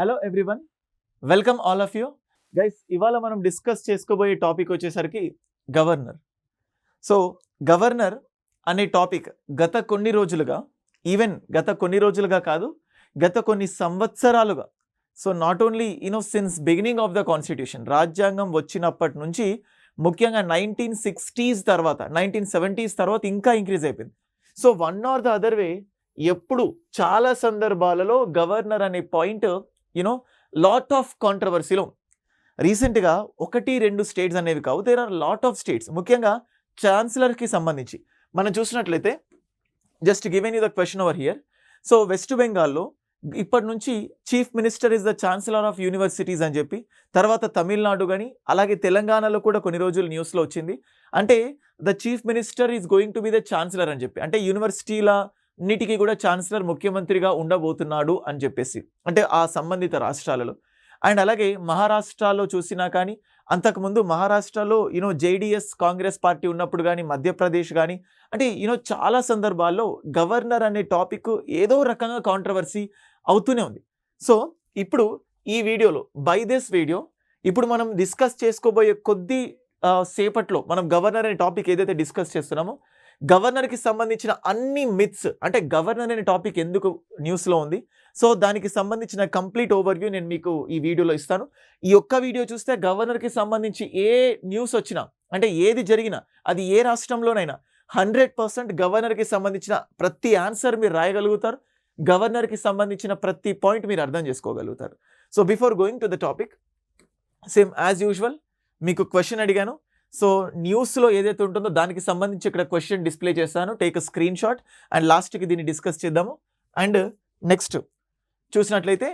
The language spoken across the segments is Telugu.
Hello everyone, welcome all of you guys. ఇవాళ మనం డిస్కస్ చేసుకోబోయే టాపిక్ వచ్చేసరికి గవర్నర్. సో గవర్నర్ అనే టాపిక్ గత కొన్ని రోజులుగా కాదు, గత కొన్ని సంవత్సరాలుగా, so not only since beginning of the constitution, రాజ్యాంగం వచ్చినప్పటి నుంచి, ముఖ్యంగా 1960s తర్వాత 1970s తర్వాత ఇంకా ఇంక్రీజ్ అయిపోయింది. So one or the other way ఎప్పుడు చాలా సందర్భాలలో గవర్నర్ అనే పాయింట్ లాట్ ఆఫ్ కాంట్రవర్సీలో. రీసెంట్గా 1-2 స్టేట్స్ అనేవి కావు, there are lot of states. ముఖ్యంగా ఛాన్సలర్కి సంబంధించి మనం చూసినట్లయితే, just given you the question over here. So West బెంగాల్లో ఇప్పటి నుంచి chief minister is the chancellor of universities అని చెప్పి, తర్వాత తమిళనాడు కానీ అలాగే తెలంగాణలో కూడా కొన్ని రోజులు న్యూస్లో వచ్చింది. అంటే the chief minister is going to be the chancellor అని చెప్పి, అంటే యూనివర్సిటీల అన్నిటికీ కూడా ఛాన్సలర్ ముఖ్యమంత్రిగా ఉండబోతున్నాడు అని చెప్పేసి, అంటే ఆ సంబంధిత రాష్ట్రాలలో. అండ్ అలాగే మహారాష్ట్రలో చూసినా కానీ, అంతకుముందు మహారాష్ట్రలో జేడిఎస్ కాంగ్రెస్ పార్టీ ఉన్నప్పుడు కానీ, మధ్యప్రదేశ్ కానీ, అంటే చాలా సందర్భాల్లో గవర్నర్ అనే టాపిక్ ఏదో రకంగా కాంట్రవర్సీ అవుతూనే ఉంది. సో ఇప్పుడు ఈ వీడియోలో, బై దిస్ వీడియో, ఇప్పుడు మనం డిస్కస్ చేసుకోబోయే కొద్ది సేపట్లో మనం గవర్నర్ అనే టాపిక్ ఏదైతే డిస్కస్ చేస్తున్నామో, గవర్నర్కి సంబంధించిన అన్ని మిత్స్, అంటే గవర్నర్ అనే టాపిక్ ఎందుకు న్యూస్లో ఉంది, సో దానికి సంబంధించిన కంప్లీట్ ఓవర్వ్యూ నేను మీకు ఈ వీడియోలో ఇస్తాను. ఈ ఒక్క వీడియో చూస్తే గవర్నర్కి సంబంధించి ఏ న్యూస్ వచ్చినా, అంటే ఏది జరిగినా, అది ఏ రాష్ట్రంలోనైనా 100% గవర్నర్కి సంబంధించిన ప్రతి ఆన్సర్ మీరు రాయగలుగుతారు, గవర్నర్కి సంబంధించిన ప్రతి పాయింట్ మీరు అర్థం చేసుకోగలుగుతారు. So before going to the topic, same as usual మీకు క్వశ్చన్ అడిగాను. సో న్యూస్లో ఏదైతే ఉంటుందో దానికి సంబంధించి ఇక్కడ క్వశ్చన్ డిస్ప్లే చేస్తాను, take a screen shot, and లాస్ట్కి దీన్ని డిస్కస్ చేద్దాము. అండ్ నెక్స్ట్ చూసినట్లయితే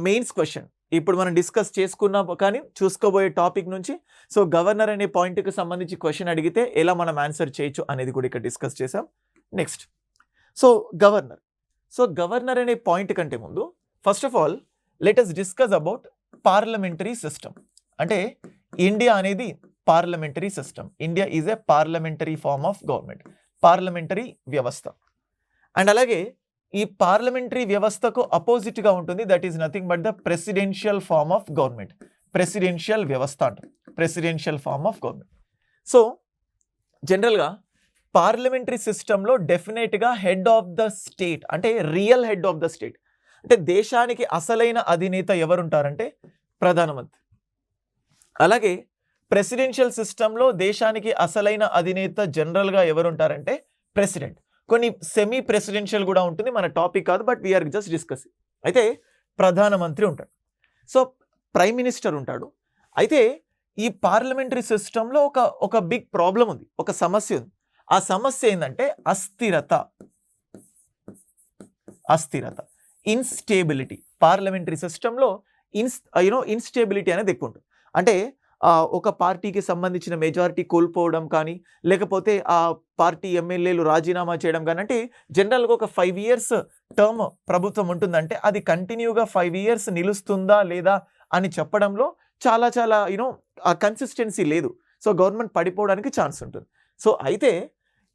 మెయిన్స్ క్వశ్చన్ ఇప్పుడు మనం డిస్కస్ చేసుకున్నాం, కానీ చూసుకోబోయే టాపిక్ నుంచి, సో గవర్నర్ అనే పాయింట్కి సంబంధించి క్వశ్చన్ అడిగితే ఎలా మనం ఆన్సర్ చేయొచ్చు అనేది కూడా ఇక్కడ డిస్కస్ చేసాం. నెక్స్ట్, సో గవర్నర్ అనే పాయింట్ కంటే ముందు, first of all let us discuss about parliamentary system. అంటే ఇండియా అనేది parliamentary system. India is a parliamentary form of government, parliamentary వ్యవస్థ. అండ్ అలాగే ఈ పార్లమెంటరీ వ్యవస్థకు అపోజిట్గా ఉంటుంది, that is nothing but the presidential form of government. Presidential వ్యవస్థ అంటారు, presidential form of government. So జనరల్గా పార్లమెంటరీ సిస్టంలో డెఫినెట్గా హెడ్ ఆఫ్ ద స్టేట్, అంటే real head of the state, అంటే దేశానికి అసలైన అధినేత ఎవరుంటారంటే ప్రధానమంత్రి. అలాగే ప్రెసిడెన్షియల్ సిస్టంలో దేశానికి అసలైన అధినేత జనరల్గా ఎవరుంటారంటే ప్రెసిడెంట్. కొన్ని సెమీ ప్రెసిడెన్షియల్ కూడా ఉంటుంది, మన టాపిక్ కాదు, బట్ వీఆర్ జస్ట్ డిస్కసింగ్. అయితే ప్రధానమంత్రి ఉంటాడు, సో ప్రైమ్ మినిస్టర్ ఉంటాడు. అయితే ఈ పార్లమెంటరీ సిస్టంలో ఒక బిగ్ ప్రాబ్లం ఉంది, ఒక సమస్య ఉంది. ఆ సమస్య ఏంటంటే అస్థిరత, ఇన్స్టేబిలిటీ. పార్లమెంటరీ సిస్టంలో ఇన్స్టేబిలిటీ అనేది ఎక్కువ ఉంటుంది. అంటే ఒక పార్టీకి సంబంధించిన మెజారిటీ కోల్పోవడం కానీ, లేకపోతే ఆ పార్టీ ఎమ్మెల్యేలు రాజీనామా చేయడం కానీ, అంటే జనరల్గా ఒక 5 years టర్మ్ ప్రభుత్వం ఉంటుందంటే అది కంటిన్యూగా 5 years నిలుస్తుందా లేదా అని చెప్పడంలో చాలా ఆ కన్సిస్టెన్సీ లేదు. సో గవర్నమెంట్ పడిపోవడానికి ఛాన్స్ ఉంటుంది. సో అయితే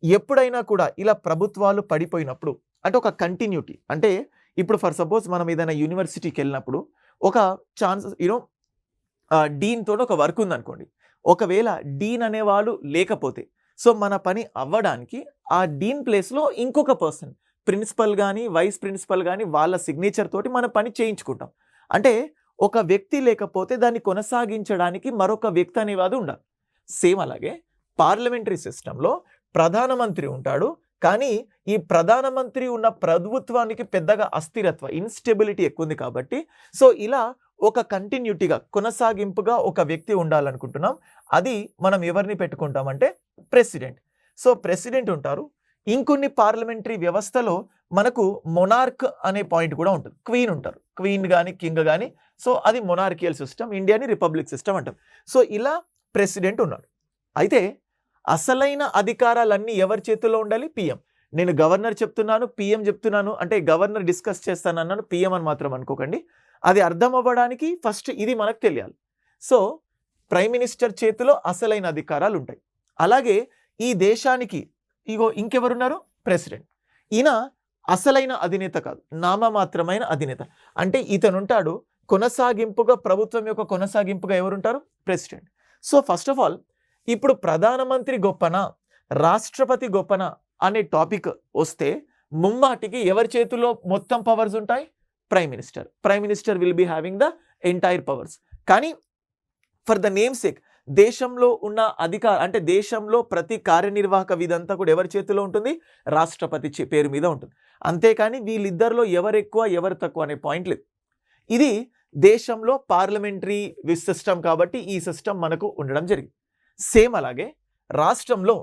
ఎప్పుడైనా కూడా ఇలా ప్రభుత్వాలు పడిపోయినప్పుడు, అంటే ఒక కంటిన్యూటీ, అంటే ఇప్పుడు ఫర్ సపోజ్ మనం ఏదైనా యూనివర్సిటీకి వెళ్ళినప్పుడు ఒక ఛాన్స్, డీన్ తోటి ఒక వర్క్ ఉందనుకోండి, ఒకవేళ డీన్ అనేవాళ్ళు లేకపోతే, సో మన పని అవ్వడానికి ఆ డీన్ ప్లేస్లో ఇంకొక పర్సన్, ప్రిన్సిపల్ కానీ వైస్ ప్రిన్సిపల్ కానీ, వాళ్ళ సిగ్నేచర్ తోటి మన పని చేయించుకుంటాం. అంటే ఒక వ్యక్తి లేకపోతే దాన్ని కొనసాగించడానికి మరొక వ్యక్తి అనేవాడు ఉండాలి. సేమ్ అలాగే పార్లమెంటరీ సిస్టంలో ప్రధానమంత్రి ఉంటాడు, కానీ ఈ ప్రధానమంత్రి ఉన్న ప్రభుత్వానికి పెద్దగా అస్థిరత్వ, ఇన్స్టెబిలిటీ ఎక్కువ ఉంది. కాబట్టి సో ఇలా ఒక కంటిన్యూటీగా, కొనసాగింపుగా ఒక వ్యక్తి ఉండాలనుకుంటున్నాం. అది మనం ఎవరిని పెట్టుకుంటామంటే ప్రెసిడెంట్. సో ప్రెసిడెంట్ ఉంటారు. ఇంకొన్ని పార్లమెంటరీ వ్యవస్థలో మనకు మొనార్క్ అనే పాయింట్ కూడా ఉంటుంది, క్వీన్ ఉంటారు, క్వీన్ కానీ కింగ్ కానీ. సో అది మొనార్కియల్ సిస్టమ్, ఇండియాని రిపబ్లిక్ సిస్టమ్ అంటాం. సో ఇలా ప్రెసిడెంట్ ఉన్నాడు. అయితే అసలైన అధికారాలన్నీ ఎవరి చేతుల్లో ఉండాలి? పిఎం. నేను గవర్నర్ చెప్తున్నాను, పిఎం చెప్తున్నాను అంటే గవర్నర్ డిస్కస్ చేస్తాను అన్నాను, పిఎం అని మాత్రం అనుకోకండి. అది అర్థం అవ్వడానికి ఫస్ట్ ఇది మనకు తెలియాలి. సో ప్రైమ్ మినిస్టర్ చేతిలో అసలైన అధికారాలు ఉంటాయి. అలాగే ఈ దేశానికి ఇంకెవరున్నారు? ప్రెసిడెంట్. ఈయన అసలైన అధినేత కాదు, నామమాత్రమైన అధినేత. అంటే ఇతను ఉంటాడు, ప్రభుత్వం యొక్క కొనసాగింపుగా ఎవరుంటారు? President. So first of all ఇప్పుడు ప్రధానమంత్రి గొప్పనా రాష్ట్రపతి గొప్పనా అనే టాపిక్ వస్తే ముమ్మాటికి ఎవరి చేతుల్లో మొత్తం పవర్స్ ఉంటాయి? Prime minister will be having the entire powers. కానీ ఫర్ ద నేమ్ సేక్ దేశంలో ఉన్న అంటే దేశంలో ప్రతి కార్యనిర్వాహక విధంతా కూడా ఎవరి చేతిలో ఉంటుంది? రాష్ట్రపతి పేరు మీద ఉంటుంది. అంతేకాని వీళ్ళిద్దరిలో ఎవరు ఎక్కువ ఎవరు తక్కువ అనే పాయింట్ లేదు. ఇది దేశంలో పార్లమెంటరీ సిస్టమ్ కాబట్టి ఈ సిస్టమ్ మనకు ఉండడం జరిగింది. సేమ్ అలాగే రాష్ట్రంలో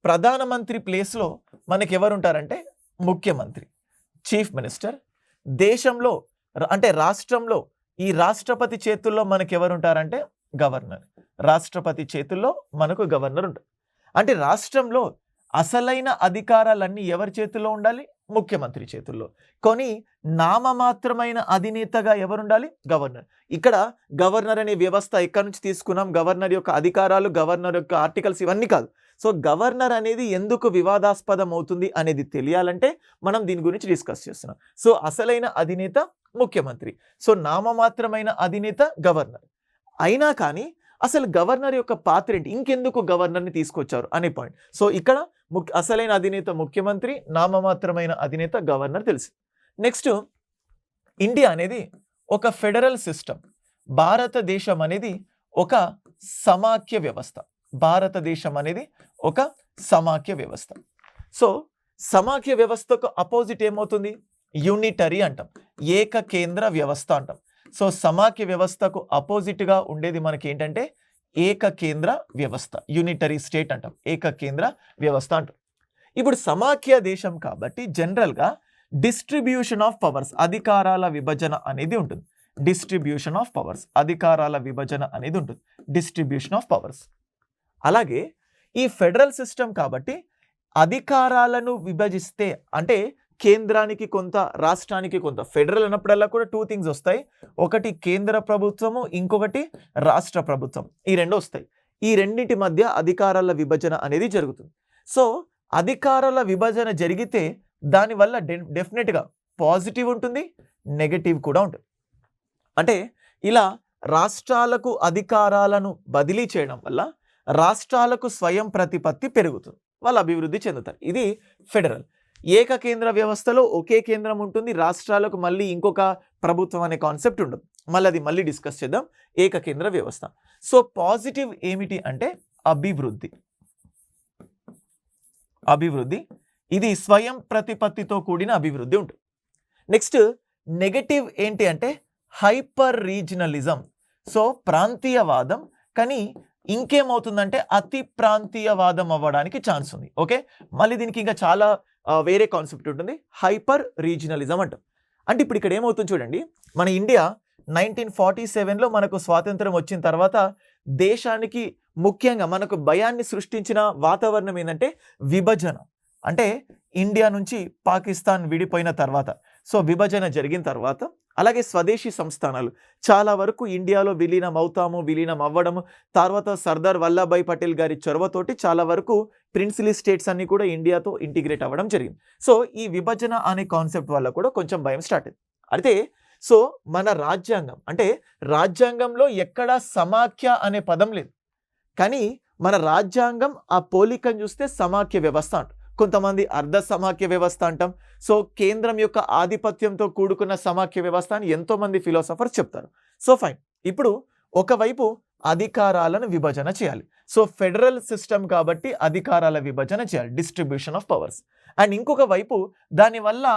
ప్రధానమంత్రి ప్లేస్లో మనకి ఎవరు ఉంటారంటే ముఖ్యమంత్రి, చీఫ్ మినిస్టర్. దేశంలో అంటే రాష్ట్రంలో ఈ రాష్ట్రపతి చేతుల్లో మనకి ఎవరు ఉంటారంటే గవర్నర్. రాష్ట్రపతి చేతుల్లో మనకు గవర్నర్ ఉంటారు. అంటే రాష్ట్రంలో అసలైన అధికారాలన్నీ ఎవరి చేతుల్లో ఉండాలి? ముఖ్యమంత్రి చేతుల్లో. కొన్ని నామమాత్రమైన అధినేతగా ఎవరుండాలి? గవర్నర్. ఇక్కడ గవర్నర్ అనే వ్యవస్థ ఎక్కడి నుంచి తీసుకున్నాం? గవర్నర్ యొక్క అధికారాలు, గవర్నర్ యొక్క ఆర్టికల్స్ ఇవన్నీ కాదు. సో గవర్నర్ అనేది ఎందుకు వివాదాస్పదం అవుతుంది అనేది తెలియాలంటే మనం దీని గురించి డిస్కస్ చేస్తున్నాం. సో అసలైన అధినేత ముఖ్యమంత్రి, సో నామమాత్రమైన అధినేత గవర్నర్. అయినా కానీ అసలు గవర్నర్ యొక్క పాత్ర ఏంటి? ఇంకెందుకు గవర్నర్ని తీసుకొచ్చారు అనే పాయింట్. సో ఇక్కడ అసలైన అధినేత ముఖ్యమంత్రి, నామమాత్రమైన అధినేత గవర్నర్ తెలుసు. నెక్స్ట్, ఇండియా అనేది ఒక ఫెడరల్ సిస్టమ్. భారతదేశం అనేది ఒక సమాఖ్య వ్యవస్థ. భారతదేశం అనేది ఒక సమాఖ్య వ్యవస్థ. సో సమాఖ్య వ్యవస్థకు అపోజిట్ ఏమవుతుంది? యూనిటరీ అంటాం, ఏకకేంద్ర వ్యవస్థ అంటాం. సో సమాఖ్య వ్యవస్థకు అపోజిట్గా ఉండేది మనకి ఏంటంటే ఏకకేంద్ర వ్యవస్థ, యూనిటరీ స్టేట్ అంటాం, ఏకకేంద్ర వ్యవస్థ అంటాం. ఇప్పుడు సమాఖ్య దేశం కాబట్టి జనరల్గా డిస్ట్రిబ్యూషన్ ఆఫ్ పవర్స్, అధికారాల విభజన అనేది ఉంటుంది. డిస్ట్రిబ్యూషన్ ఆఫ్ పవర్స్, అధికారాల విభజన అనేది ఉంటుంది, డిస్ట్రిబ్యూషన్ ఆఫ్ పవర్స్. అలాగే ఈ ఫెడరల్ సిస్టమ్ కాబట్టి అధికారాలను విభజిస్తే అంటే కేంద్రానికి కొంత, రాష్ట్రానికి కొంత. ఫెడరల్ అన్నప్పుడల్లా కూడా 2 థింగ్స్ వస్తాయి. ఒకటి కేంద్ర ప్రభుత్వము, ఇంకొకటి రాష్ట్ర ప్రభుత్వం. ఈ రెండు వస్తాయి. ఈ రెండింటి మధ్య అధికారాల విభజన అనేది జరుగుతుంది. సో అధికారాల విభజన జరిగితే దానివల్ల డెఫినెట్గా పాజిటివ్ ఉంటుంది, నెగటివ్ కూడా ఉంటుంది. అంటే ఇలా రాష్ట్రాలకు అధికారాలను బదిలీ చేయడం వల్ల రాష్ట్రాలకు స్వయం ప్రతిపత్తి పెరుగుతుంది, వాళ్ళు అభివృద్ధి చెందుతారు. ఇది ఫెడరల్. ఏకకేంద్ర వ్యవస్థలో ఒకే కేంద్రం ఉంటుంది, రాష్ట్రాలకు మళ్ళీ ఇంకొక ప్రభుత్వం అనే కాన్సెప్ట్ ఉండదు. అది మళ్ళీ డిస్కస్ చేద్దాం. ఏకకేంద్ర వ్యవస్థ. సో పాజిటివ్ ఏమిటి అంటే అభివృద్ధి. ఇది స్వయం ప్రతిపత్తితో కూడిన అభివృద్ధి ఉంటుంది. నెక్స్ట్ నెగటివ్ ఏంటి అంటే హైపర్ రీజనలిజం. సో ప్రాంతీయవాదం, కానీ ఇంకేమవుతుందంటే అతి ప్రాంతీయవాదం అవ్వడానికి ఛాన్స్ ఉంది. ఓకే, మళ్ళీ దీనికి ఇంకా చాలా వేరే కాన్సెప్ట్ ఉంటుంది, హైపర్ రీజనలిజం అంటాం. అంటే ఇప్పుడు ఇక్కడ ఏమవుతుంది చూడండి, మన ఇండియా 1947లో మనకు స్వాతంత్రం వచ్చిన తర్వాత దేశానికి ముఖ్యంగా మనకు భయాన్ని సృష్టించిన వాతావరణం ఏంటంటే విభజన. అంటే ఇండియా నుంచి పాకిస్తాన్ విడిపోయిన తర్వాత, సో విభజన జరిగిన తర్వాత, అలాగే స్వదేశీ సంస్థానాలు చాలా వరకు ఇండియాలో విలీనం అవ్వడము, తర్వాత సర్దార్ వల్లభాయ్ పటేల్ గారి చొరవతోటి చాలా వరకు ప్రిన్సిలీ స్టేట్స్ అన్ని కూడా ఇండియాతో ఇంటిగ్రేట్ అవ్వడం జరిగింది. సో ఈ విభజన అనే కాన్సెప్ట్ వల్ల కూడా కొంచెం భయం స్టార్ట్ అయింది. అయితే సో మన రాజ్యాంగం అంటే రాజ్యాంగంలో ఎక్కడా సమాఖ్య అనే పదం లేదు, కానీ మన రాజ్యాంగం ఆ పోలికను చూస్తే సమాఖ్య వ్యవస్థ అంటాం. కొంతమంది అర్ధ సమాఖ్య వ్యవస్థ అంటాం. సో కేంద్రం యొక్క ఆధిపత్యంతో కూడుకున్న సమాఖ్య వ్యవస్థ అని ఎంతోమంది ఫిలాసఫర్స్ చెప్తారు. సో ఫైన్, ఇప్పుడు ఒకవైపు అధికారాలను విభజన చేయాలి. సో ఫెడరల్ సిస్టమ్ కాబట్టి అధికారాల విభజన చేయాలి, డిస్ట్రిబ్యూషన్ ఆఫ్ పవర్స్. అండ్ ఇంకొక వైపు దానివల్ల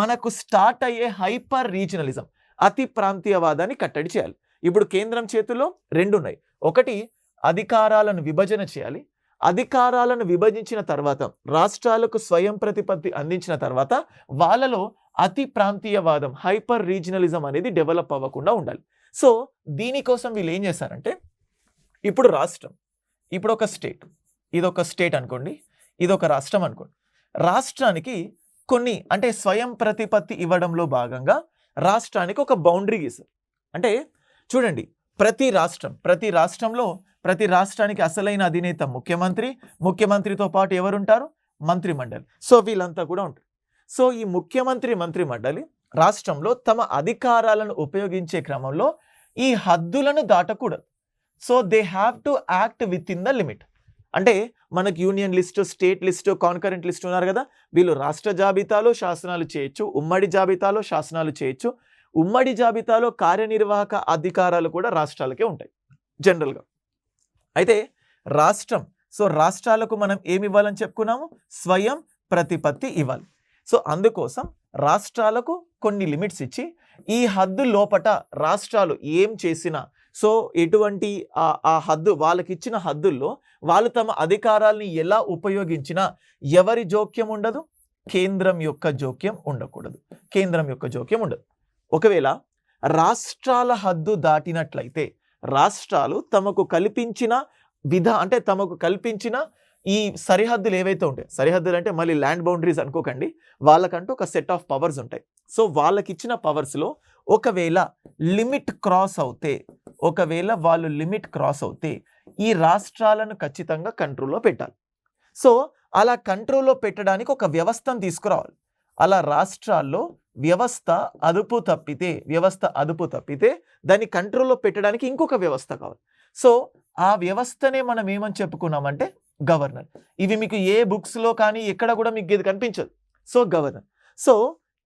మనకు స్టార్ట్ అయ్యే హైపర్ రీజనలిజం, అతి ప్రాంతీయవాదాన్ని కట్టడి చేయాలి. ఇప్పుడు కేంద్రం చేతుల్లో 2 ఉన్నాయి. ఒకటి అధికారాలను విభజన చేయాలి, అధికారాలను విభజించిన తర్వాత రాష్ట్రాలకు స్వయం ప్రతిపత్తి అందించిన తర్వాత వాళ్ళలో అతి ప్రాంతీయవాదం, హైపర్ రీజనలిజం అనేది డెవలప్ అవ్వకుండా ఉండాలి. సో దీనికోసం వీళ్ళు ఏం చేశారంటే, ఇప్పుడు రాష్ట్రం, ఇప్పుడు ఒక స్టేట్, ఇదొక స్టేట్ అనుకోండి, ఇదొక రాష్ట్రం అనుకోండి. రాష్ట్రానికి కొన్ని అంటే స్వయం ప్రతిపత్తి ఇవ్వడంలో భాగంగా రాష్ట్రానికి ఒక బౌండరీ గీసారు. అంటే చూడండి, ప్రతి రాష్ట్రంలో ప్రతి రాష్ట్రానికి అసలైన అధినేత ముఖ్యమంత్రి, ముఖ్యమంత్రితో పాటు ఎవరుంటారు? మంత్రిమండలి. సో వీళ్ళంతా కూడా ఉంటారు. సో ఈ మంత్రి మండలి రాష్ట్రంలో తమ అధికారాలను ఉపయోగించే క్రమంలో ఈ హద్దులను దాటకూడదు. So they have to act within the limit. అంటే మనకు union list, state list, concurrent list ఉన్నారు కదా, వీళ్ళు రాష్ట్ర జాబితాలో శాసనాలు చేయొచ్చు, ఉమ్మడి జాబితాలో శాసనాలు చేయొచ్చు. ఉమ్మడి జాబితాలో కార్యనిర్వాహక అధికారాలు కూడా రాష్ట్రాలకే ఉంటాయి జనరల్గా. అయితే రాష్ట్రం, సో రాష్ట్రాలకు మనం ఏమి ఇవ్వాలని చెప్పుకున్నాము? స్వయం ప్రతిపత్తి ఇవ్వాలి. సో అందుకోసం రాష్ట్రాలకు కొన్ని లిమిట్స్ ఇచ్చి ఈ హద్దు లోపట రాష్ట్రాలు ఏం చేసినా, సో ఎటువంటి ఆ హద్దు వాళ్ళకి ఇచ్చిన హద్దుల్లో వాళ్ళు తమ అధికారాలని ఎలా ఉపయోగించినా ఎవరి జోక్యం ఉండదు, కేంద్రం యొక్క జోక్యం ఉండకూడదు. కేంద్రం యొక్క జోక్యం ఉండదు. ఒకవేళ రాష్ట్రాల హద్దు దాటినట్లయితే రాష్ట్రాలు తమకు కల్పించిన అంటే తమకు కల్పించిన ఈ సరిహద్దులు ఏవైతే ఉంటాయి, సరిహద్దులు అంటే మళ్ళీ ల్యాండ్ బౌండరీస్ అనుకోకండి, వాళ్ళకంటూ ఒక సెట్ ఆఫ్ పవర్స్ ఉంటాయి. సో వాళ్ళకి ఇచ్చిన పవర్స్లో ఒకవేళ లిమిట్ క్రాస్ అవుతే ఈ రాష్ట్రాలను ఖచ్చితంగా కంట్రోల్లో పెట్టాలి. సో అలా కంట్రోల్లో పెట్టడానికి ఒక వ్యవస్థను తీసుకురావాలి. అలా రాష్ట్రాల్లో వ్యవస్థ అదుపు తప్పితే దాన్ని కంట్రోల్లో పెట్టడానికి ఇంకొక వ్యవస్థ కావాలి. సో ఆ వ్యవస్థనే మనం ఏమని చెప్పుకున్నామంటే గవర్నర్. ఇవి మీకు ఏ బుక్స్లో కానీ ఎక్కడ కూడా మీకు ఇది కనిపించదు. So governor. సో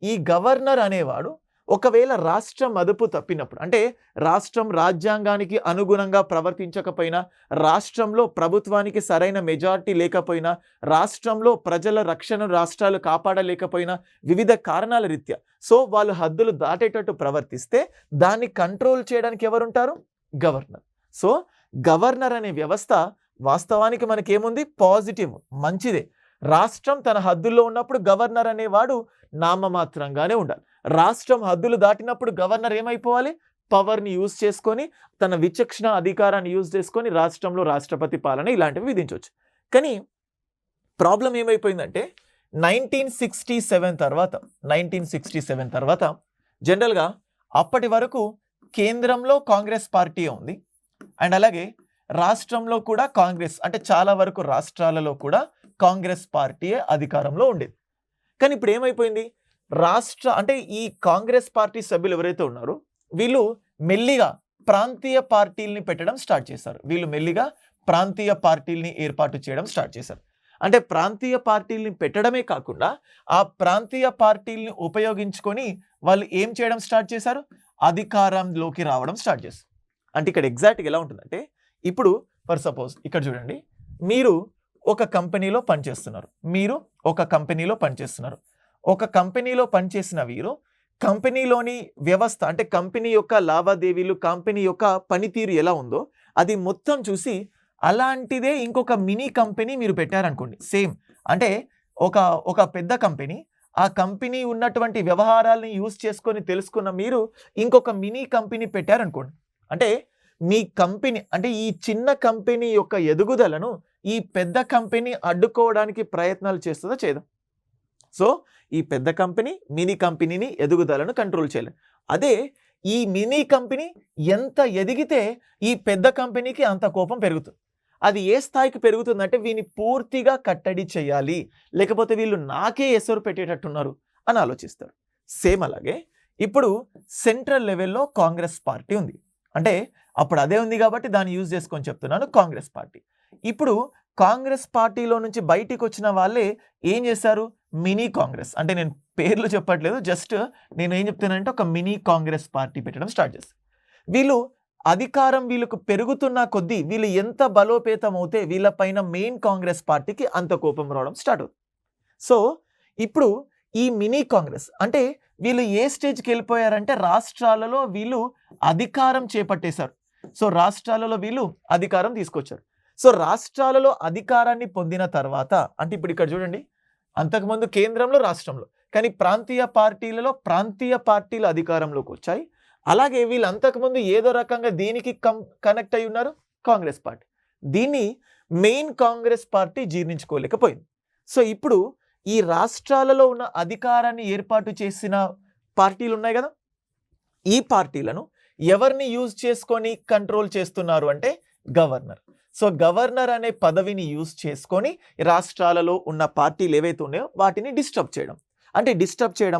ఈ గవర్నర్ అనేవాడు ఒకవేళ రాష్ట్రం అదుపు తప్పినప్పుడు, అంటే రాష్ట్రం రాజ్యాంగానికి అనుగుణంగా ప్రవర్తించకపోయినా, రాష్ట్రంలో ప్రభుత్వానికి సరైన మెజారిటీ లేకపోయినా, రాష్ట్రంలో ప్రజల రక్షణ రాష్ట్రాలు కాపాడలేకపోయినా, వివిధ కారణాల రీత్యా సో వాళ్ళు హద్దులు దాటేటట్టు ప్రవర్తిస్తే దాన్ని కంట్రోల్ చేయడానికి ఎవరుంటారు? గవర్నర్. సో గవర్నర్ అనే వ్యవస్థ వాస్తవానికి మనకేముంది? పాజిటివ్, మంచిదే. రాష్ట్రం తన హద్దుల్లో ఉన్నప్పుడు గవర్నర్ అనేవాడు నామమాత్రంగానే ఉండాలి. రాష్ట్రం హద్దులు దాటినప్పుడు గవర్నర్ ఏమైపోవాలి? పవర్ని యూజ్ చేసుకొని, తన విచక్షణ అధికారాన్ని యూజ్ చేసుకొని రాష్ట్రంలో రాష్ట్రపతి పాలన ఇలాంటివి విధించవచ్చు. కానీ ప్రాబ్లం ఏమైపోయిందంటే 1967 తర్వాత జనరల్గా అప్పటి వరకు కేంద్రంలో కాంగ్రెస్ పార్టీ ఉంది, అండ్ అలాగే రాష్ట్రంలో కూడా కాంగ్రెస్, అంటే చాలా వరకు రాష్ట్రాలలో కూడా కాంగ్రెస్ పార్టీయే అధికారంలో ఉండేది. కానీ ఇప్పుడు ఏమైపోయింది? అంటే ఈ కాంగ్రెస్ పార్టీ సభ్యులు ఎవరైతే ఉన్నారో వీళ్ళు మెల్లిగా ప్రాంతీయ పార్టీల్ని పెట్టడం స్టార్ట్ చేశారు. ఏర్పాటు చేయడం స్టార్ట్ చేశారు. అంటే ప్రాంతీయ పార్టీల్ని పెట్టడమే కాకుండా ఆ ప్రాంతీయ పార్టీల్ని ఉపయోగించుకొని వాళ్ళు ఏం చేయడం స్టార్ట్ చేశారు? అధికారంలోకి రావడం స్టార్ట్ చేశారు. అంటే ఇక్కడ ఎగ్జాక్ట్గా ఎలా ఉంటుందంటే, ఇప్పుడు ఫర్ సపోజ్ ఇక్కడ చూడండి, మీరు ఒక కంపెనీలో పనిచేస్తున్నారు. ఒక కంపెనీలో పనిచేసిన వీరు కంపెనీలోని వ్యవస్థ, అంటే కంపెనీ యొక్క లావాదేవీలు, కంపెనీ యొక్క పనితీరు ఎలా ఉందో అది మొత్తం చూసి అలాంటిదే ఇంకొక మినీ కంపెనీ మీరు పెట్టారనుకోండి. సేమ్ అంటే ఒక పెద్ద కంపెనీ, ఆ కంపెనీ ఉన్నటువంటి వ్యవహారాలని యూజ్ చేసుకొని తెలుసుకున్న మీరు ఇంకొక మినీ కంపెనీ పెట్టారనుకోండి. అంటే మీ కంపెనీ, అంటే ఈ చిన్న కంపెనీ యొక్క ఎదుగుదలను ఈ పెద్ద కంపెనీ అడ్డుకోవడానికి ప్రయత్నాలు చేస్తుందో చేయదు. సో ఈ పెద్ద కంపెనీ మినీ కంపెనీని ఎదుగుదలను కంట్రోల్ చేయలేదు. అదే ఈ మినీ కంపెనీ ఎంత ఎదిగితే ఈ పెద్ద కంపెనీకి అంత కోపం పెరుగుతుంది. అది ఏ స్థాయికి పెరుగుతుందంటే వీని పూర్తిగా కట్టడి చేయాలి, లేకపోతే వీళ్ళు నాకే ఎసరు పెట్టేటట్టున్నారు అని ఆలోచిస్తారు. సేమ్ అలాగే ఇప్పుడు సెంట్రల్ లెవెల్లో కాంగ్రెస్ పార్టీ ఉంది. అంటే అప్పుడు అదే ఉంది కాబట్టి దాన్ని యూజ్ చేసుకొని చెప్తున్నాను, కాంగ్రెస్ పార్టీ. ఇప్పుడు కాంగ్రెస్ పార్టీలో నుంచి బయటికి వచ్చిన వాళ్ళే ఏం చేశారు? మినీ కాంగ్రెస్. అంటే నేను పేర్లు చెప్పట్లేదు, జస్ట్ నేను ఏం చెప్తున్నానంటే ఒక మినీ కాంగ్రెస్ పార్టీ పెట్టడం స్టార్ట్ చేస్తారు. వీళ్ళు అధికారం వీళ్ళకు పెరుగుతున్న కొద్దీ వీళ్ళు ఎంత బలోపేతం అవుతే వీళ్ళపైన మెయిన్ కాంగ్రెస్ పార్టీకి అంత కోపం రావడం స్టార్ట్ అవుతుంది. సో ఇప్పుడు ఈ మినీ కాంగ్రెస్ అంటే వీళ్ళు ఏ స్టేజ్కి వెళ్ళిపోయారంటే రాష్ట్రాలలో వీళ్ళు అధికారం చేపట్టేశారు. సో రాష్ట్రాలలో వీళ్ళు అధికారం తీసుకొచ్చారు. సో రాష్ట్రాలలో అధికారాన్ని పొందిన తర్వాత, అంటే ఇప్పుడు ఇక్కడ చూడండి, అంతకుముందు కేంద్రంలో, రాష్ట్రంలో, కానీ ప్రాంతీయ పార్టీలు అధికారంలోకి వచ్చాయి. అలాగే వీళ్ళు అంతకుముందు ఏదో రకంగా దీనికి కనెక్ట్ అయి ఉన్నారు, కాంగ్రెస్ పార్టీ. దీన్ని మెయిన్ కాంగ్రెస్ పార్టీ జీర్ణించుకోలేకపోయింది. సో ఇప్పుడు ఈ రాష్ట్రాలలో ఉన్న అధికారాన్ని ఏర్పాటు చేసిన పార్టీలు ఉన్నాయి కదా, ఈ పార్టీలను ఎవరిని యూజ్ చేసుకొని కంట్రోల్ చేస్తున్నారు అంటే గవర్నర్. సో గవర్నర్ అనే పదవిని యూజ్ చేసుకొని రాష్ట్రాలలో ఉన్న పార్టీలు ఏవైతే ఉన్నాయో వాటిని డిస్టర్బ్ చేయడం.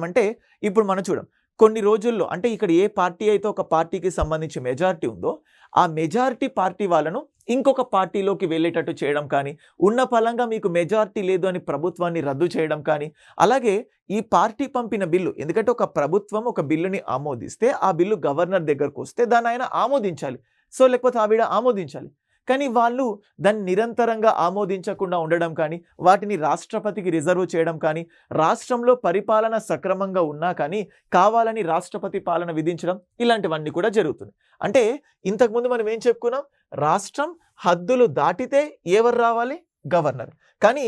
అంటే ఇప్పుడు మనం చూడం, కొన్ని రోజుల్లో అంటే ఇక్కడ ఏ పార్టీ అయితే ఒక పార్టీకి సంబంధించి మెజారిటీ ఉందో ఆ మెజారిటీ పార్టీ వాళ్ళను ఇంకొక పార్టీలోకి వెళ్ళేటట్టు చేయడం కానీ, ఉన్న పలంగా మీకు మెజారిటీ లేదు అని ప్రభుత్వాన్ని రద్దు చేయడం కానీ, అలాగే ఈ పార్టీ పంపిన బిల్లు, ఎందుకంటే ఒక ప్రభుత్వం ఒక బిల్లుని ఆమోదిస్తే ఆ బిల్లు గవర్నర్ దగ్గరకు వస్తే దాన్ని ఆయన ఆమోదించాలి. సో లేకపోతే ఆవిడ ఆమోదించాలి. కానీ వాళ్ళు దాన్ని నిరంతరంగా ఆమోదించకుండా ఉండడం కానీ, వాటిని రాష్ట్రపతికి రిజర్వ్ చేయడం కానీ, రాష్ట్రంలో పరిపాలన సక్రమంగా ఉన్నా కానీ కావాలని రాష్ట్రపతి పాలన విధించడం, ఇలాంటివన్నీ కూడా జరుగుతుంది. అంటే ఇంతకుముందు మనం ఏం చెప్పుకున్నాం, రాష్ట్రం హద్దులు దాటితే ఎవరు రావాలి, గవర్నర్. కానీ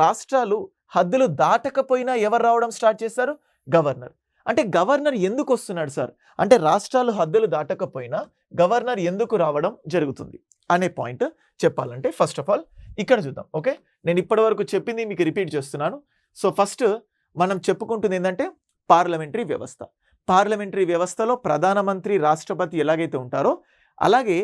రాష్ట్రాలు హద్దులు దాటకపోయినా ఎవరు రావడం స్టార్ట్ చేశారు, గవర్నర్. అంటే గవర్నర్ ఎందుకు వస్తున్నాడు సార్ అంటే రాష్ట్రాలు హద్దులు దాటకపోయినా గవర్నర్ ఎందుకు రావడం జరుగుతుంది అనే పాయింట్ చెప్పాలంటే ఫస్ట్ ఆఫ్ ఆల్ ఇక్కడ చూద్దాం. ఓకే, నేను ఇప్పటివరకు చెప్పింది మీకు రిపీట్ చేస్తున్నాను. సో ఫస్ట్ మనం చెప్పుకుంటుంది ఏంటంటే పార్లమెంటరీ వ్యవస్థ. పార్లమెంటరీ వ్యవస్థలో ప్రధానమంత్రి, రాష్ట్రపతి ఎలాగైతే ఉంటారో అలాగే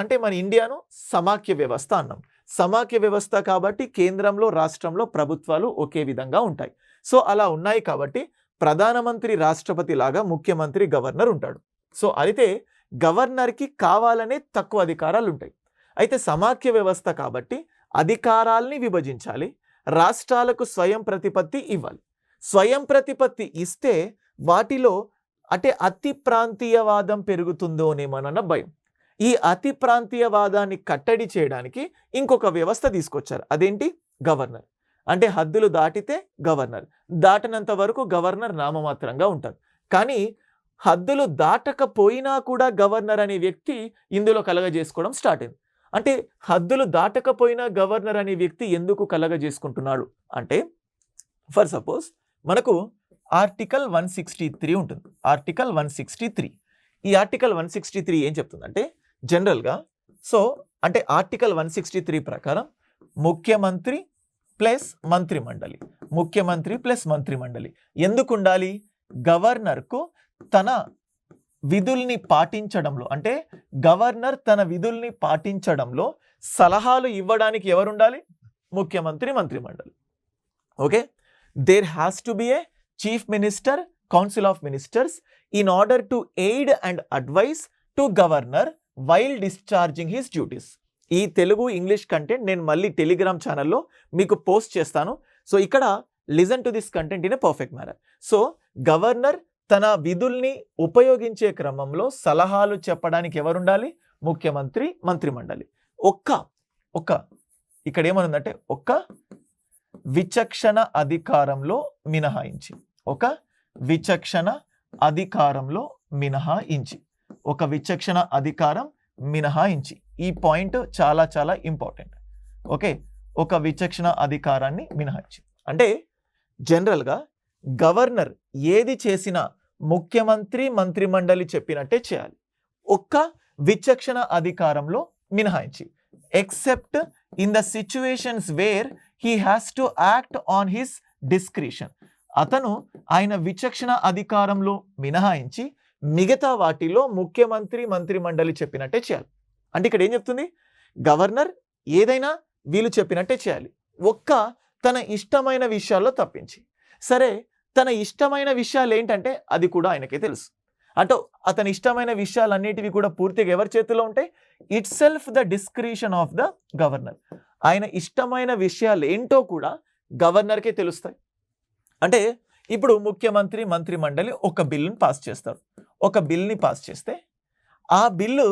అంటే మన ఇండియాను సమాఖ్య వ్యవస్థ అన్నాం. సమాఖ్య వ్యవస్థ కాబట్టి కేంద్రంలో రాష్ట్రంలో ప్రభుత్వాలు ఒకే విధంగా ఉంటాయి. సో అలా ఉన్నాయి కాబట్టి ప్రధానమంత్రి రాష్ట్రపతి లాగా ముఖ్యమంత్రి గవర్నర్ ఉంటాడు. సో అయితే గవర్నర్కి కావాలనే తక్కువ అధికారాలు ఉంటాయి. అయితే సమాఖ్య వ్యవస్థ కాబట్టి అధికారాల్ని విభజించాలి, రాష్ట్రాలకు స్వయం ప్రతిపత్తి ఇవ్వాలి. స్వయం ప్రతిపత్తి ఇస్తే వాటిలో అంటే అతి ప్రాంతీయవాదం పెరుగుతుందోనేమోనన్న భయం. ఈ అతి ప్రాంతీయవాదాన్ని కట్టడి చేయడానికి ఇంకొక వ్యవస్థ తీసుకొచ్చారు. అదేంటి, గవర్నర్. అంటే హద్దులు దాటితే గవర్నర్, దాటినంత వరకు గవర్నర్ నామమాత్రంగా ఉంటారు. కానీ హద్దులు దాటకపోయినా కూడా గవర్నర్ అనే వ్యక్తి ఇందులో కలగజేసుకోవడం స్టార్ట్ అయింది. అంటే హద్దులు దాటకపోయినా గవర్నర్ అనే వ్యక్తి ఎందుకు కలగజేసుకుంటున్నాడు అంటే, ఫర్ సపోజ్ మనకు ఆర్టికల్ 163 ఉంటుంది. ఆర్టికల్ 163, ఈ ఆర్టికల్ 163 ఏం చెప్తుందంటే జనరల్గా అంటే ఆర్టికల్ 163 ప్రకారం ముఖ్యమంత్రి ప్లస్ మంత్రిమండలి, ముఖ్యమంత్రి ప్లస్ మంత్రిమండలి ఎందుకు ఉండాలి, గవర్నర్కు తన విధుల్ని పాటించడంలో అంటే గవర్నర్ తన విధుల్ని పాటించడంలో సలహాలు ఇవ్వడానికి ఎవరు ఉండాలి, ముఖ్యమంత్రి, మంత్రిమండలి. Okay, there has to be a chief minister, council of minister's in order to aid and advice to governor while discharging his duties. ఈ తెలుగు ఇంగ్లీష్ కంటెంట్ నేను మళ్ళీ టెలిగ్రామ్ ఛానల్లో మీకు పోస్ట్ చేస్తాను. సో ఇక్కడ listen to this content in a perfect manner. So governor తన విధుల్ని ఉపయోగించే క్రమంలో సలహాలు చెప్పడానికి ఎవరు ఉండాలి, ముఖ్యమంత్రి, మంత్రిమండలి. ఒక్క ఇక్కడ ఏమనుందంటే ఒక్క విచక్షణ అధికారంలో మినహాయించి, ఒక విచక్షణ అధికారంలో మినహాయించి, ఒక విచక్షణ అధికారం మినహాయించి. ఈ పాయింట్ చాలా చాలా ఇంపార్టెంట్. ఓకే, ఒక విచక్షణ అధికారాన్ని మినహాయించి అంటే జనరల్గా గవర్నర్ ఏది చేసినా ముఖ్యమంత్రి, మంత్రిమండలి చెప్పినట్టే చేయాలి. ఒక్క విచక్షణ అధికారంలో మినహాయించి, except in the situations where he has to act on his discretion. అతను ఆయన విచక్షణ అధికారంలో మినహాయించి మిగతా వాటిలో ముఖ్యమంత్రి, మంత్రిమండలి చెప్పినట్టే చేయాలి. అంటే ఇక్కడ ఏం చెప్తుంది, గవర్నర్ ఏదైనా వీళ్ళు చెప్పినట్టే చేయాలి, ఒక్క తన ఇష్టమైన విషయాల్లో తప్పించి. సరే, తన ఇష్టమైన విషయాలు ఏంటంటే అది కూడా ఆయనకే తెలుసు. అంటే అతని ఇష్టమైన విషయాలన్నిటివి కూడా పూర్తిగా ఎవరి చేతిలో ఉంటాయి, it self the discretion of the governor. ఆయన ఇష్టమైన విషయాలు ఏంటో కూడా గవర్నర్కే తెలుస్తాయి. అంటే ఇప్పుడు ముఖ్యమంత్రి, మంత్రిమండలి ఒక బిల్లుని పాస్ చేస్తారు. ఒక బిల్ని పాస్ చేస్తే ఆ బిల్లు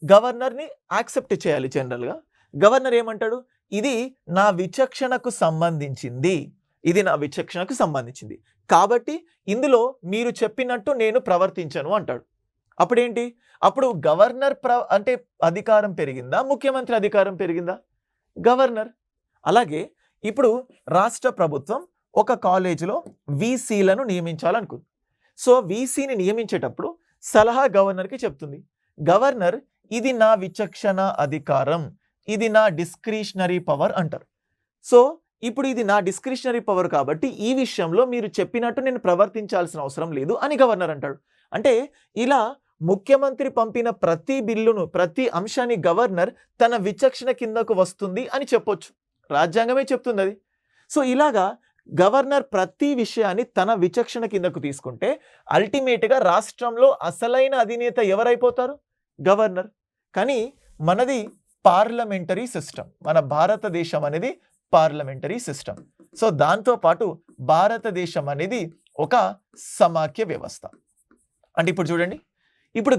గవర్నర్ని యాక్సెప్ట్ చేయాలి. జనరల్గా గవర్నర్ ఏమంటాడు, ఇది నా విచక్షణకు సంబంధించింది, ఇది నా విచక్షణకు సంబంధించింది కాబట్టి ఇందులో మీరు చెప్పినట్టు నేను ప్రవర్తించను అంటాడు. అప్పుడేంటి, అప్పుడు గవర్నర్ అంటే అధికారం పెరిగిందా, ముఖ్యమంత్రి అధికారం పెరిగిందా, గవర్నర్. అలాగే ఇప్పుడు రాష్ట్ర ప్రభుత్వం ఒక కాలేజీలో వీసీలను నియమించాలనుకుంది. సో వీసీని నియమించేటప్పుడు సలహా గవర్నర్కి చెప్తుంది. గవర్నర్ ఇది నా విచక్షణ అధికారం, ఇది నా డిస్క్రిషనరీ పవర్ అంటారు. సో ఇప్పుడు ఇది నా డిస్క్రిషనరీ పవర్ కాబట్టి ఈ విషయంలో మీరు చెప్పినట్టు నేను ప్రవర్తించాల్సిన అవసరం లేదు అని గవర్నర్ అంటాడు. అంటే ఇలా ముఖ్యమంత్రి పంపిన ప్రతి బిల్లును, ప్రతి అంశాన్ని గవర్నర్ తన విచక్షణ కిందకు వస్తుంది అని చెప్పొచ్చు. రాజ్యాంగమే చెప్తుంది అది. సో ఇలాగా గవర్నర్ ప్రతి విషయాన్ని తన విచక్షణ కిందకు తీసుకుంటే అల్టిమేట్గా రాష్ట్రంలో అసలైన అధినేత ఎవరైపోతారు? గవర్నర్. కానీ మనది పార్లమెంటరీ సిస్టమ్, మన భారతదేశం అనేది పార్లమెంటరీ సిస్టమ్. సో దాంతోపాటు భారతదేశం అనేది ఒక సమాఖ్య వ్యవస్థ. అంటే ఇప్పుడు చూడండి, ఇప్పుడు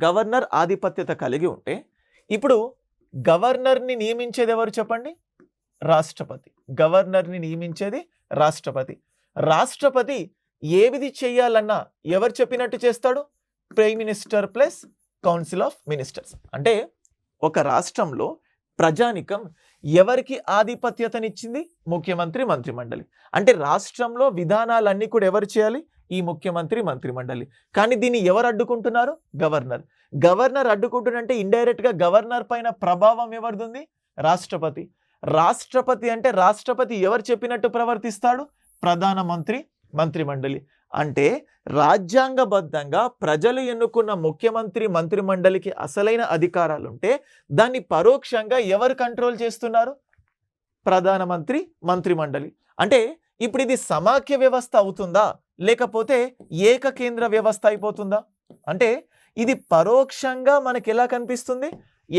గవర్నర్ ఆధిపత్యత కలిగి ఉంటే ఇప్పుడు గవర్నర్ని నియమించేది ఎవరు చెప్పండి? రాష్ట్రపతి. గవర్నర్ని నియమించేది రాష్ట్రపతి. రాష్ట్రపతి ఏది చేయాలన్నా ఎవరు చెప్పినట్టు చేస్తాడు? Prime minister plus council of ministers. అంటే ఒక రాష్ట్రంలో ప్రజానికం ఎవరికి ఆధిపత్యతనిచ్చింది? ముఖ్యమంత్రి, మంత్రిమండలి. అంటే రాష్ట్రంలో విధానాలన్నీ కూడా ఎవరు చేయాలి? ఈ ముఖ్యమంత్రి, మంత్రిమండలి. కానీ దీన్ని ఎవరు అడ్డుకుంటున్నారు? గవర్నర్. గవర్నర్ అడ్డుకుంటున్నంటే ఇండైరెక్ట్గా గవర్నర్ పైన ప్రభావం ఎవరిది? రాష్ట్రపతి. రాష్ట్రపతి అంటే రాష్ట్రపతి ఎవరు చెప్పినట్టు ప్రవర్తిస్తాడు? ప్రధానమంత్రి, మంత్రిమండలి. అంటే రాజ్యాంగబద్ధంగా ప్రజలు ఎన్నుకున్న ముఖ్యమంత్రి, మంత్రిమండలికి అసలైన అధికారాలు ఉంటే దాన్ని పరోక్షంగా ఎవరు కంట్రోల్ చేస్తున్నారు? ప్రధానమంత్రి, మంత్రిమండలి. అంటే ఇప్పుడు ఇది సమాఖ్య వ్యవస్థ అవుతుందా, లేకపోతే ఏకకేంద్ర వ్యవస్థ అయిపోతుందా? అంటే ఇది పరోక్షంగా మనకి ఎలా కనిపిస్తుంది?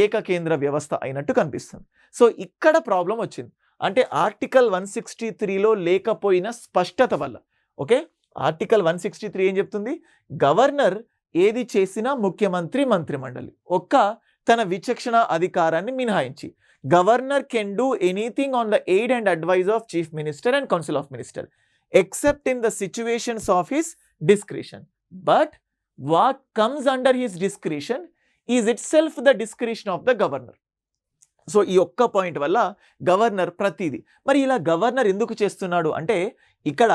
ఏకకేంద్ర వ్యవస్థ అయినట్టు కనిపిస్తుంది. సో ఇక్కడ ప్రాబ్లం వచ్చింది. అంటే ఆర్టికల్ 163లో లేకపోయిన స్పష్టత వల్ల. ఓకే, ఆర్టికల్ 163 ఏం చెప్తుంది? గవర్నర్ ఏది చేసినా ముఖ్యమంత్రి, మంత్రిమండలి తన విచక్షణ అధికారాన్ని మినహాయించి governor can do anything on the aid and advise of chief minister and council of minister except in the situations of his discretion. But what comes under his discretion is it self the discretion of the governor. So ఈ పాయింట్ వల్ల గవర్నర్ ప్రతిదీ. మరి ఇలా గవర్నర్ ఎందుకు చేస్తున్నాడు అంటే ఇక్కడ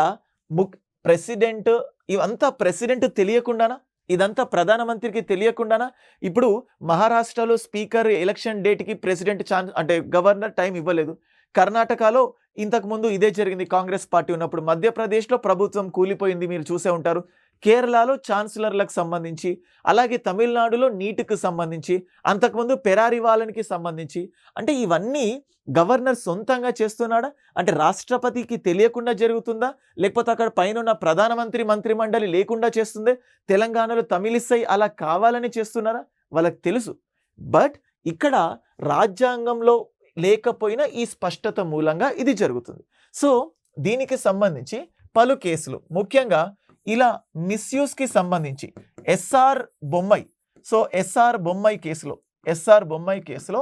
ప్రెసిడెంట్, ఇవంతా ప్రెసిడెంట్ తెలియకుండానా? ఇదంతా ప్రధానమంత్రికి తెలియకుండానా? ఇప్పుడు మహారాష్ట్రలో స్పీకర్ ఎలక్షన్ డేట్కి ప్రెసిడెంట్ అంటే గవర్నర్ టైం ఇవ్వలేదు. కర్ణాటకలో ఇంతకుముందు ఇదే జరిగింది కాంగ్రెస్ పార్టీ ఉన్నప్పుడు. మధ్యప్రదేశ్లో ప్రభుత్వం కూలిపోయింది, మీరు చూసే ఉంటారు. కేరళలో ఛాన్సలర్లకు సంబంధించి, అలాగే తమిళనాడులో నీటికి సంబంధించి, అంతకుముందు పెరారివాలన్కి సంబంధించి. అంటే ఇవన్నీ గవర్నర్ సొంతంగా చేస్తున్నాడా? అంటే రాష్ట్రపతికి తెలియకుండా జరుగుతుందా, లేకపోతే అక్కడ పైన ఉన్న ప్రధానమంత్రి, మంత్రిమండలి లేకుండా చేస్తుందే? తెలంగాణలో తమిళిసై అలా కావాలని చేస్తున్నారా? వాళ్ళకి తెలుసు. బట్ ఇక్కడ రాజ్యాంగంలో లేకపోయినా ఈ స్పష్టత మూలంగా ఇది జరుగుతుంది. సో దీనికి సంబంధించి పలు కేసులు, ముఖ్యంగా ఇలా మిస్యూస్కి సంబంధించి S R Bommai. So S R Bommai కేసులో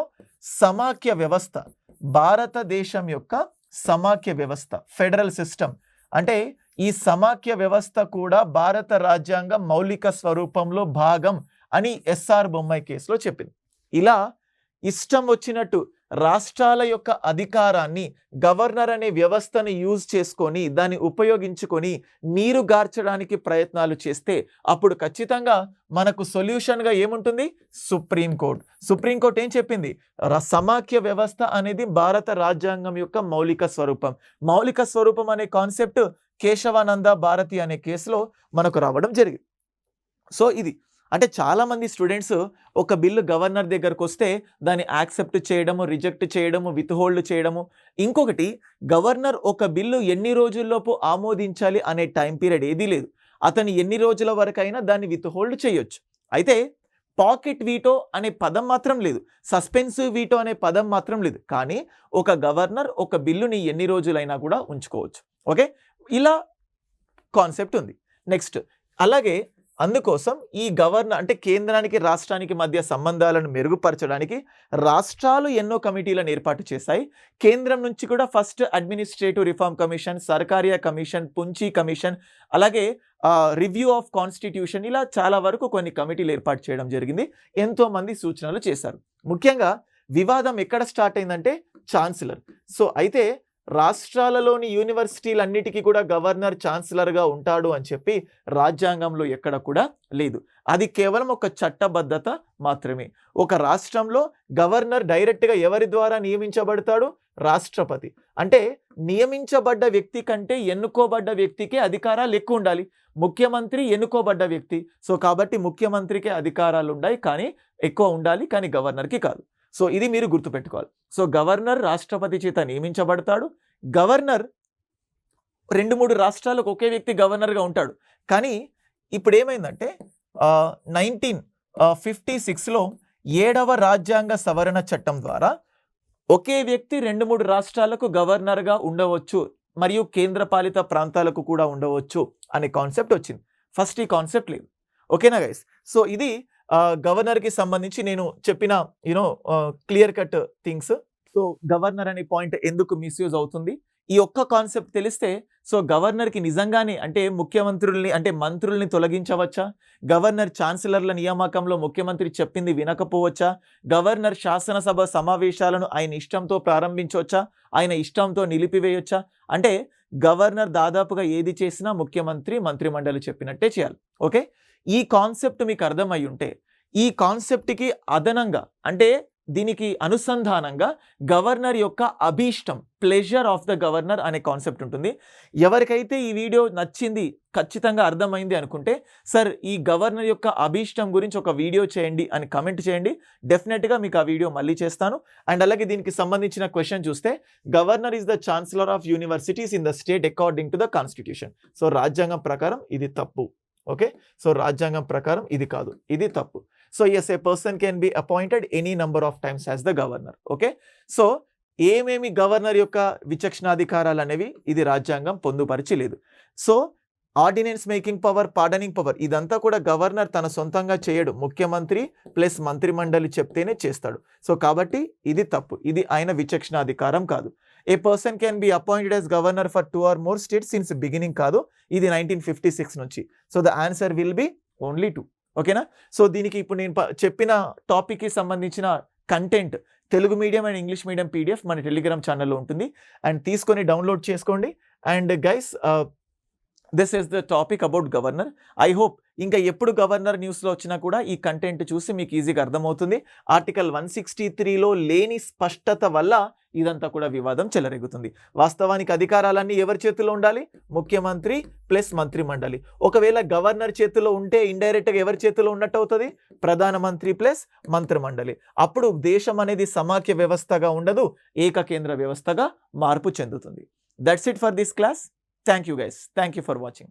సమాఖ్య వ్యవస్థ, భారతదేశం యొక్క సమాఖ్య వ్యవస్థ, ఫెడరల్ సిస్టమ్, అంటే ఈ సమాఖ్య వ్యవస్థ కూడా భారత రాజ్యాంగం మౌలిక స్వరూపంలో భాగం అని ఎస్ఆర్ బొమ్మాయి కేసులో చెప్పింది. ఇలా ఇష్టం వచ్చినట్టు రాష్ట్రాల యొక్క అధికారాన్ని గవర్నర్ అనే వ్యవస్థను యూజ్ చేసుకొని, దాన్ని ఉపయోగించుకొని నీరు గార్చడానికి ప్రయత్నాలు చేస్తే అప్పుడు ఖచ్చితంగా మనకు సొల్యూషన్గా ఏముంటుంది? సుప్రీంకోర్టు ఏం చెప్పింది? సమాఖ్య వ్యవస్థ అనేది భారత రాజ్యాంగం యొక్క మౌలిక స్వరూపం అనే కాన్సెప్ట్ కేశవానంద భారతి అనే కేసులో మనకు రావడం జరిగింది. సో ఇది అంటే చాలామంది స్టూడెంట్స్ ఒక బిల్లు గవర్నర్ దగ్గరకు వస్తే దాన్ని యాక్సెప్ట్ చేయడము, రిజెక్ట్ చేయడము, విత్హోల్డ్ చేయడము. ఇంకొకటి, గవర్నర్ ఒక బిల్లు ఎన్ని రోజుల్లోపు ఆమోదించాలి అనే టైం పీరియడ్ ఏదీ లేదు. అతను ఎన్ని రోజుల వరకైనా దాన్ని విత్హోల్డ్ చేయొచ్చు. అయితే పాకెట్ వీటో అనే పదం మాత్రం లేదు, సస్పెన్సివ్ వీటో అనే పదం మాత్రం లేదు. కానీ ఒక గవర్నర్ ఒక బిల్లుని ఎన్ని రోజులైనా కూడా ఉంచుకోవచ్చు. ఓకే, ఇలా కాన్సెప్ట్ ఉంది. నెక్స్ట్, అలాగే అందుకోసం ఈ గవర్నర్ అంటే కేంద్రానికి రాష్ట్రానికి మధ్య సంబంధాలను మెరుగుపరచడానికి రాష్ట్రాలు ఎన్నో కమిటీలను ఏర్పాటు చేశాయి. కేంద్రం నుంచి కూడా first administrative reform commission, Sarkaria commission, Punchhi commission, అలాగే రివ్యూ ఆఫ్ కాన్స్టిట్యూషన్, ఇలా చాలా వరకు కొన్ని కమిటీలు ఏర్పాటు చేయడం జరిగింది. ఎంతోమంది సూచనలు చేశారు. ముఖ్యంగా వివాదం ఎక్కడ స్టార్ట్ అయిందంటే ఛాన్సలర్. సో అయితే రాష్ట్రాలలోని యూనివర్సిటీలన్నిటికీ కూడా గవర్నర్ ఛాన్సలర్గా ఉంటాడు అని చెప్పి రాజ్యాంగంలో ఎక్కడ కూడా లేదు. అది కేవలం ఒక చట్టబద్ధత మాత్రమే. ఒక రాష్ట్రంలో గవర్నర్ డైరెక్ట్గా ఎవరి ద్వారా నియమించబడతాడు? రాష్ట్రపతి. అంటే నియమించబడ్డ వ్యక్తి కంటే ఎన్నుకోబడ్డ వ్యక్తికి అధికారాలు ఎక్కువ ఉండాలి. ముఖ్యమంత్రి ఎన్నుకోబడ్డ వ్యక్తి. సో కాబట్టి ముఖ్యమంత్రికి అధికారాలు ఉన్నాయి, కానీ ఎక్కువ ఉండాలి, కానీ గవర్నర్కి కాదు. సో ఇది మీరు గుర్తుపెట్టుకోవాలి. సో గవర్నర్ రాష్ట్రపతి చేత నియమించబడతాడు. గవర్నర్ 2-3 రాష్ట్రాలకు ఒకే వ్యక్తి గవర్నర్గా ఉంటాడు. కానీ ఇప్పుడు ఏమైందంటే 1956లో 7వ రాజ్యాంగ సవరణ చట్టం ద్వారా ఒకే వ్యక్తి 2-3 రాష్ట్రాలకు గవర్నర్గా ఉండవచ్చు మరియు కేంద్రపాలిత ప్రాంతాలకు కూడా ఉండవచ్చు అనే కాన్సెప్ట్ వచ్చింది. ఫస్ట్ ఈ కాన్సెప్ట్ లేదు. ఓకేనా గైస్? సో ఇది గవర్నర్కి సంబంధించి నేను చెప్పిన clear cut things. So governor అనే పాయింట్ ఎందుకు మిస్యూజ్ అవుతుంది, ఈ ఒక్క కాన్సెప్ట్ తెలిస్తే సో గవర్నర్కి నిజంగానే అంటే ముఖ్యమంత్రుల్ని అంటే మంత్రుల్ని తొలగించవచ్చా, గవర్నర్ ఛాన్సలర్ల నియామకంలో ముఖ్యమంత్రి చెప్పింది వినకపోవచ్చా, గవర్నర్ శాసనసభ సమావేశాలను ఆయన ఇష్టంతో ప్రారంభించవచ్చా, ఆయన ఇష్టంతో నిలిపివేయొచ్చా, అంటే గవర్నర్ దాదాపుగా ఏది చేసినా ముఖ్యమంత్రి మంత్రిమండలి చెప్పినట్టే చేయాలి. ఓకే, ఈ కాన్సెప్ట్ మీకు అర్థమై ఉంటే ఈ కాన్సెప్ట్కి అదనంగా అంటే దీనికి అనుసంధానంగా గవర్నర్ యొక్క అభీష్టం, ప్లెజర్ ఆఫ్ ద గవర్నర్ అనే కాన్సెప్ట్ ఉంటుంది. ఎవరికైతే ఈ వీడియో నచ్చింది, ఖచ్చితంగా అర్థమైంది అనుకుంటే సార్ ఈ గవర్నర్ యొక్క అభీష్టం గురించి ఒక వీడియో చేయండి అని కమెంట్ చేయండి. డెఫినెట్గా మీకు ఆ వీడియో మళ్ళీ చేస్తాను. అండ్ అలాగే దీనికి సంబంధించిన క్వశ్చన్ చూస్తే governor is the chancellor of universities in the state according to the constitution. So రాజ్యాంగం ప్రకారం ఇది తప్పు. ఓకే, సో రాజ్యాంగం ప్రకారం ఇది కాదు, ఇది తప్పు. So yes, a person can be appointed any number of times as the governor. Okay, so ఏమేమి గవర్నర్ యొక్క విచక్షణాధికారాలు అనేవి ఇది రాజ్యాంగం పొందుపరిచి లేదు. సో ordinance making power, pardoning power ఇదంతా కూడా గవర్నర్ తన సొంతంగా చేయడు, ముఖ్యమంత్రి ప్లస్ మంత్రిమండలి చెప్తేనే చేస్తాడు. సో కాబట్టి ఇది తప్పు, ఇది ఆయన విచక్షణాధికారం కాదు. A person can be appointed as governor for 2 or more states since beginning కాదు, ఇది 1956 నుంచి. So the answer will be only 2. ఓకేనా? సో దీనికి ఇప్పుడు నేను చెప్పిన టాపిక్కి సంబంధించిన content Telugu medium and English medium PDF మన టెలిగ్రామ్ ఛానల్లో ఉంటుంది. అండ్ తీసుకొని డౌన్లోడ్ చేసుకోండి. And guys this is the topic about governor. I hope ఇంకా ఎప్పుడు గవర్నర్ న్యూస్లో వచ్చినా కూడా ఈ కంటెంట్ చూసి మీకు ఈజీగా అర్థమవుతుంది. ఆర్టికల్ 163లో లేని స్పష్టత వల్ల ఇదంతా కూడా వివాదం చెలరేగుతుంది. వాస్తవానికి అధికారాలన్నీ ఎవరి చేతిలో ఉండాలి? ముఖ్యమంత్రి ప్లస్ మంత్రిమండలి. ఒకవేళ గవర్నర్ చేతిలో ఉంటే ఇండైరెక్ట్గా ఎవరి చేతిలో ఉన్నట్టు అవుతుంది? ప్రధానమంత్రి ప్లస్ మంత్రిమండలి. అప్పుడు దేశం అనేది సమాఖ్య వ్యవస్థగా ఉండదు, ఏకకేంద్ర వ్యవస్థగా మార్పు చెందుతుంది. That's it for this class. Thank you guys. Thank you for watching.